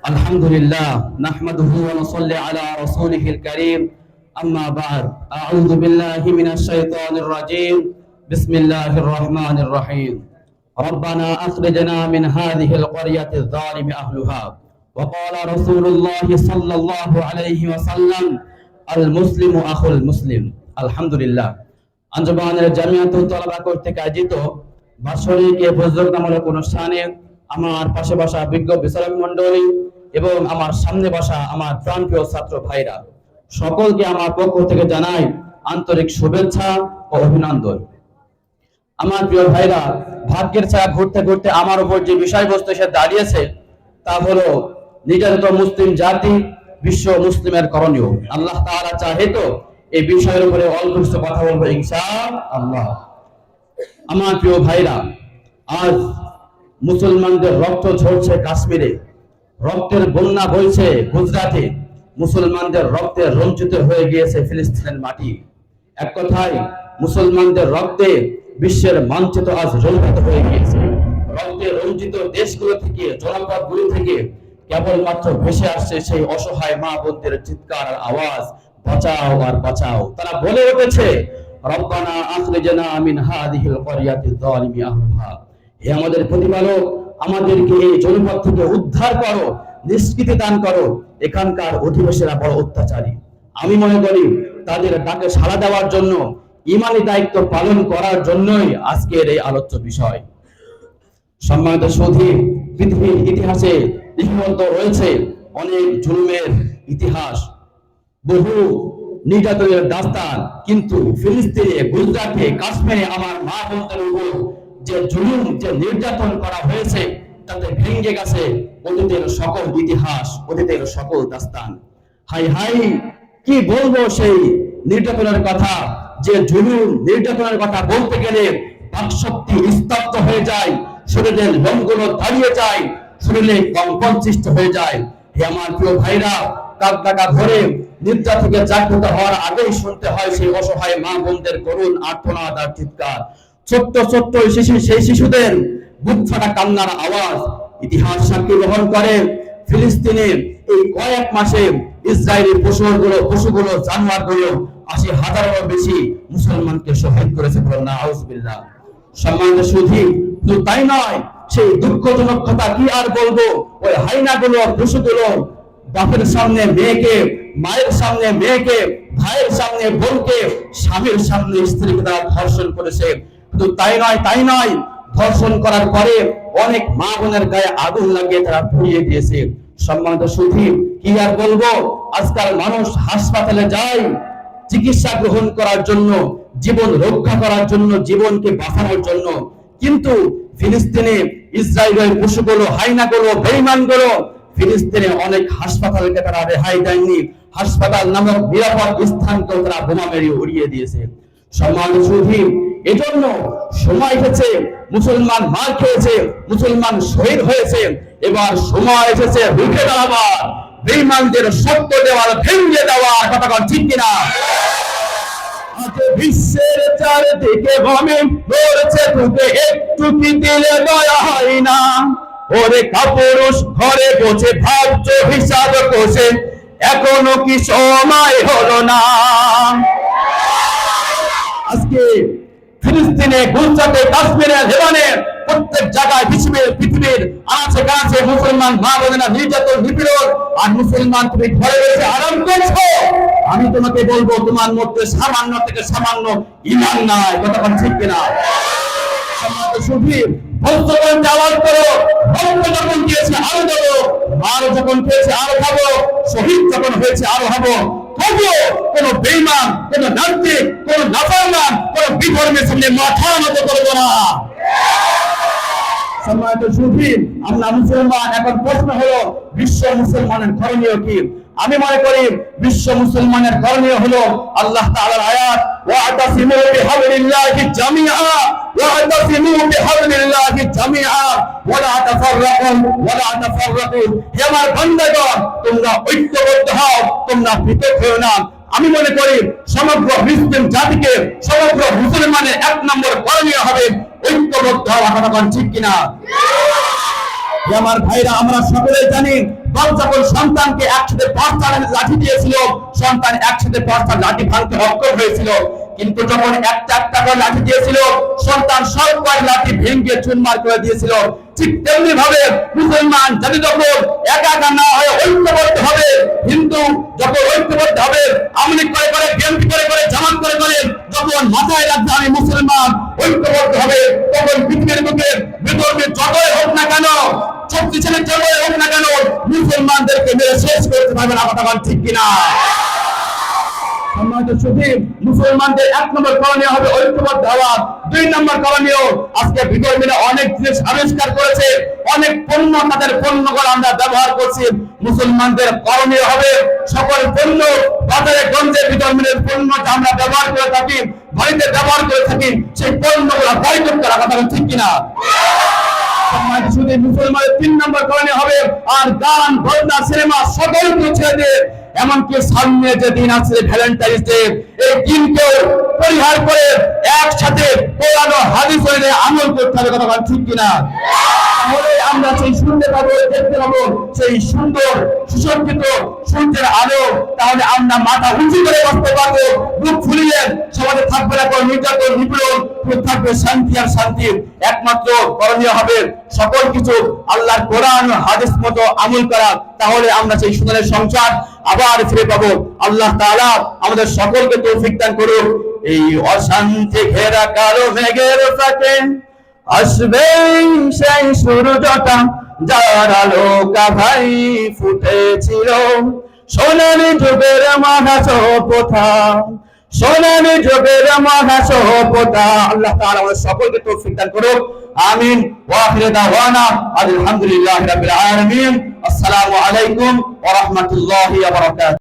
আলহামদুলিল্লাহ নাহমাদুহু ওয়া নুসাল্লি আলা রাসূলিহিল কারীম আম্মা বা'দ আউযু বিল্লাহি মিনাশ শাইতানির রাজীম বিসমিল্লাহির রহমানির রহিম ربنا أخرجنا من هذه القرية الظالم أهلها وقال رسول الله صلى الله عليه وسلم المسلم أخو المسلم আলহামদুলিল্লাহ আঞ্জুমানের জামিয়াতুত তালাবা কর্তৃক আয়োজিত বাৎসরিক প্রযোজনামূলক অনুষ্ঠানে আমার পাশে বসা বিজ্ঞ বিচারক মণ্ডলী এবং আমার সামনে বসা আমার প্রাণপ্রিয় ছাত্র ভাইরা সকলকে আমার পক্ষ থেকে জানাই আন্তরিক শুভেচ্ছা ও অভিনন্দন। আমার প্রিয় ভাইরা, ভাগ্যের ছায়া ঘুরতে ঘুরতে আমার উপর যে বিষয়বস্তু এসে দাঁড়িয়েছে তা হলো নির্যাতিত মুসলিম জাতি বিশ্ব মুসলিমের করণীয়। আল্লাহ তাআলা চাহে তো এই বিষয়ের উপরে অল্প কিছু কথা বলবো ইনশাআল্লাহ। আমার প্রিয় ভাইরা, আজ মুসলমানদের রক্ত ঝরছে কাশ্মীরে, রক্তের বন্যা বইছে গুজরাটে, মুসলমানদের রক্তে রঞ্জিত হয়ে গিয়েছে ফিলিস্তিনের মাটি। এক কথায় মুসলমানদের রক্তে বিশ্বের মানচিত্র আজ রঞ্জিত হয়ে গিয়েছে। রক্তে রঞ্জিত দেশগুলো থেকে, জনপদগুলো থেকে কেবলমাত্র ভেসে আসছে সেই অসহায় মা বোনদের চিৎকার আর আওয়াজ, বাঁচাও আর বাঁচাও। তারা বলে উঠেছে, রব্বানা আখরিজনা মিন হাযিহিল ক্বরিয়াতিয যালিমি আহলুহা, হে আমাদের প্রতিপালক, আমাদেরকে এই জনপদ থেকে উদ্ধার করো, নিষ্কৃতি দান করো, এখানকার অধিবাসীরা বড় অত্যাচারী। আমি মনে করি তাদের ডাকে সাড়া দেওয়ার জন্য, ঈমানি দায়িত্ব পালন করার জন্যই আজকের এই আলোচ্য বিষয়। সম্মানিত সুধী, পৃথিবীর ইতিহাসে লিপিবদ্ধ রয়েছে অনেক জুলুমের ইতিহাস, বহু নির্যাতনের দাস্তান, কিন্তু ফিলিস্তিনে, গুজরাটে, কাশ্মীরে আমার মা বোনদের উপর যে জুলুম, যে নির্যাতন করা হয়েছে তাতে ভেঙে গেছে অতীতের সকল ইতিহাস, অতীতের সকল দাস্তান। হাই হাই, কি বলবো সেই নির্যাতনের কথা, যে জুলুম নির্যাতনের কথা বলতে গেলে বাকশক্তি স্তব্ধ হয়ে যায়, শরীরের লোমগুলো দাঁড়িয়ে যায়, শরীরে কম্পন সৃষ্টি হয়ে যায়। হে আমার প্রিয় ভাইরা, কাঁদা ধরে নিদ্রা থেকে জাগ্রত হওয়ার আগেই শুনতে হয় সেই অসহায় মা বোনদের করুণ আর্তনাদ আর চিৎকার। ছোট্ট ছোট্ট সেই শিশুদের বুক ফাটা কান্নার আওয়াজ ইতিহাস সাক্ষী বহন করে। ফিলিস্তিনে এই কয়েক মাসে ইসরায়েলি পশুগুলো জানোয়ারগুলো ৮০,০০০-এরও বেশি মুসলমানকে শহীদ করেছে। নাউজুবিল্লাহ। সম্মানিত সুধী, শুধু তাই নয়, সেই দুঃখজনক কথা কি আর বলবো, ওই হাইনাগুলো, পশুগুলো বাপের সামনে মেয়েকে, মায়ের সামনে মেয়েকে, ভাইয়ের সামনে বোনকে, স্বামীর সামনে স্ত্রীকে তারা ধর্ষণ করেছে। শুধু তাই নয়, ধর্ষণ করার পরে অনেক মা বোনের গায়ে আগুন লাগিয়ে তারা পুড়িয়ে দিয়েছে। সম্মানিত সুধী, কি আর বলবো, আজকাল মানুষ হাসপাতালে যায় চিকিৎসা গ্রহণ করার জন্য, জীবন রক্ষা করার জন্য, জীবনকে বাঁচানোর জন্য, কিন্তু ফিলিস্তিনে ইসরায়েলের পশুগুলো, হাইনাগুলো, বেঈমানগুলো ফিলিস্তিনে অনেক হাসপাতালকে তারা রেহাই দেয়নি। হাসপাতাল নামক নিরাপদ স্থানকেও তারা বোমা মেরে উড়িয়ে দিয়েছে। সম্মানিত সুধী, এজন্য সময় এসেছে, মুসলমান মার খেয়েছে, মুসলমান শহীদ হয়েছে, এবার সময় এসেছে রুখে দাঁড়াবার, বেঈমানদের সত্য দেওয়ার, ভেঙে দেওয়ার। কথা বল ঠিক কিনা? আজ বিশ্বের চারিদিকে বোমে পড়ছে, তোকে একটু কি দিলে দয়া হয় না? ওরে কাপুরুষ, ঘরে বসে ভাবছো হিসাব কষে, এখনো কি সময় হলো না? আজকে ফিলিস্তিনে, গুজরাটে, কাশ্মীরে, লেবাননে, প্রত্যেক জায়গায় পৃথিবীর আনাচে কানাচে মুসলমান মা বোনেরা নির্যাতন, নিপীড়ন, আর মুসলমান তুমি ঘরে বসে আরাম করছো। আমি তোমাকে বলবো, তোমার মধ্যে সামান্য থেকে সামান্য ঈমান নাই। কথা বল ঠিক কিনা? আওয়াজ করো, রক্ত যখন দিয়েছে আরো দেবো, আরো যখন পেয়েছে আরো খাবো, শহীদ যখন হয়েছে আরো হবো। তবুও কোন বেঈমান, কোন নাস্তিক, কোন নাফরমান, কোন বিধর্মের সামনে মাথা নত করবো না। সম্মানিত সুধী, আমরা মুসলমান, এখন প্রশ্ন হলো বিশ্ব মুসলমানের করণীয় কি? আমি মনে করি বিশ্ব মুসলমানের করণীয় হলো আল্লাহ তাআলার আয়াত, ওয়া'তাসিমু বিহাবলিল্লাহি জামিআ ওয়া'তাসিমু বিহাবলিল্লাহি জামিআ ওয়ালা তাফাররাকু। হে আমার বান্দাগণ, তোমরা ঐক্যবদ্ধ হও, তোমরা পৃথক হও না। আমি মনে করি সমগ্র মুসলিম জাতিকে, সমগ্র মুসলমানের ১ নম্বর করণীয় হবে ঐক্যবদ্ধ হওয়া। কথা বল ঠিক কিনা? আমার ভাইরা, আমরা সকলে জানি বাপ যখন সন্তানকে একসাথে 5টা লাঠি দিয়েছিল, সন্তান একসাথে 5টা লাঠি ভাঙতে অক্ষম হয়েছিল। কিন্তু যখন একটা একটা করে লাঠি দিয়েছিল, সন্তান সব কয় লাঠি ভেঙে চুরমার করে দিয়েছিল। ঠিক তেমনি ভাবে মুসলমান জাতি যখন একা একা না হয়ে ঐক্যবদ্ধ হবে, হিন্দু যখন ঐক্যবদ্ধ হবে, আমলি করে করে, বিএনপি করে করে, জামাত করে করে যখন মাথায় রাখবে আমি মুসলমান ঐক্যবদ্ধ হবে, তখন পৃথিবীর বুকে বিধর্মী যতই হোক না কেন, শক্তিশালী যতই হোক না কেন, মুসলমানদেরকে মেরে শেষ করতে পারবে না। কথা বল ঠিক কিনা? মুসলমানদের 1 নম্বর করণীয় হবে ঐক্যবদ্ধ হওয়া। 2 নম্বর করণীয়, আজকে বিধর্মীরা অনেক জিনিস আবিষ্কার করেছে, অনেক পণ্য তাদের পণ্যগুলো আমরা ব্যবহার করছি। মুসলমানদের করণীয় হবে সকল পণ্য বাজারে গঞ্জে বিধর্মীদের পণ্য আমরা ব্যবহার করে থাকি, বাড়িতে ব্যবহার করে থাকি, সেই পণ্যগুলো বয়কট করা। কথা ঠিক কিনা? মুসলমানের 3 নম্বর করণীয় হবে আর গান বাজনা সিনেমা সকলকে ছেড়ে দিয়ে, এমনকি সামনে যে দিন আছে ভ্যালেন্টাইন্স ডে, এই দিনকে পরিহার করে একসাথে কোরআন ও হাদিস অনুযায়ী আমল করতে হবে। কথা ঠিক কিনা? তাহলে আমরা সেই শুনতে পাবো, দেখতে পাবো সেই সুন্দর সুসজ্জিত সূর্যের আলো। তাহলে আমরা মাথা উঁচু করে বসতে পারবো, বুক ফুলিয়ে সমাজে থাকবে না কোনো নির্যাতন নিপীড়ন, থাকবে শান্তি আর শান্তি। একমাত্র করণীয় হবে সকল কিছু আল্লাহর কোরআন ও হাদিস মতো আমল করা। তাহলে আমরা সেই সুন্দর সংসার আবার ফিরে পাবো। আল্লাহ তাআলা আমাদের সকলকে তৌফিক দান করুন। এই অশান্তি ঘেরা কালো মেঘের ফাঁকে আসবে সেই সূর্যটা, যার আলো কাভাই ফুটেছিল সোনালী যুগের মহাসভ্যতা, সোনালী যুগের মহাসভ্যতা। আল্লাহ তাআলা আমাদের সকলকে তৌফিক দান করুন। আমিন। ওয়া আখিরু দাওয়ানা আলহামদুলিল্লাহি রাব্বিল আলামিন। আসসালামু আলাইকুম ওয়া রাহমাতুল্লাহি ওয়া বারাকাতুহু।